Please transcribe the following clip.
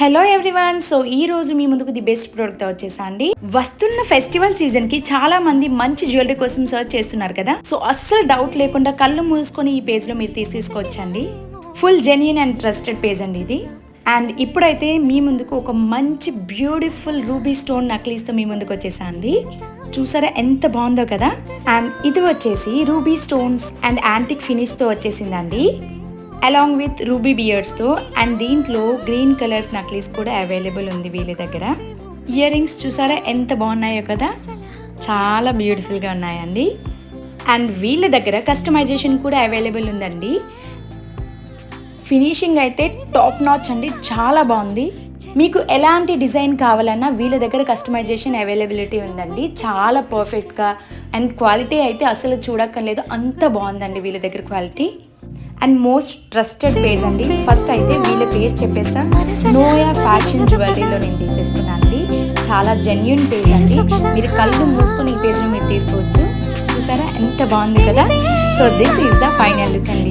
Hello everyone. So ఈ రోజు మీ ముందుకు ది బెస్ట్ ప్రోడక్ట్ వచ్చేసా అండి. వస్తున్న ఫెస్టివల్ సీజన్ కి చాలా మంది మంచి జ్యువెలరీ కోసం సర్చ్ చేస్తున్నారు కదా. సో అస్సలు డౌట్ లేకుండా కళ్ళు మూసుకొని ఈ పేజ్ లో మీరు తీసేసుకోవచ్చండి. Full genuine and trusted page అండి ఇది. అండ్ ఇప్పుడైతే మీ ముందుకు ఒక మంచి బ్యూటిఫుల్ రూబీ స్టోన్ నక్లీస్తో మీ ముందుకు వచ్చేసా అండి. చూసారా ఎంత బాగుందో కదా. అండ్ ఇది వచ్చేసి రూబీ స్టోన్స్ అండ్ యాంటిక్ ఫినిష్తో వచ్చేసిందండి, అలాంగ్ విత్ రూబీ బియర్డ్స్తో. అండ్ దీంట్లో గ్రీన్ కలర్ నక్లీస్ కూడా అవైలబుల్ ఉంది వీళ్ళ దగ్గర. ఇయర్ రింగ్స్ చూసారా ఎంత బాగున్నాయో కదా, చాలా బ్యూటిఫుల్గా ఉన్నాయండి. అండ్ వీళ్ళ దగ్గర కస్టమైజేషన్ కూడా అవైలబుల్ ఉందండి. ఫినిషింగ్ అయితే టాప్ నాచ్ అండి, చాలా బాగుంది. మీకు ఎలాంటి డిజైన్ కావాలన్నా వీళ్ళ దగ్గర కస్టమైజేషన్ అవైలబిలిటీ ఉందండి, చాలా పర్ఫెక్ట్గా. అండ్ క్వాలిటీ అయితే అసలు చూడక్కర్లేదు, అంత బాగుందండి వీళ్ళ దగ్గర quality. And most trusted page అండి. ఫస్ట్ అయితే వీళ్ళ పేజ్ చెప్పేస్తా, నోయా ఫ్యాషన్ జ్యువెలరీలో నేను తీసేసుకున్నాను అండి. చాలా జెన్యూన్ పేజ్ అండి, మీరు కళ్ళు మూసుకొని ఈ పేజ్లో మీరు తీసుకోవచ్చు. చూసారా ఎంత బాగుంది కదా. So this is the final look అండి.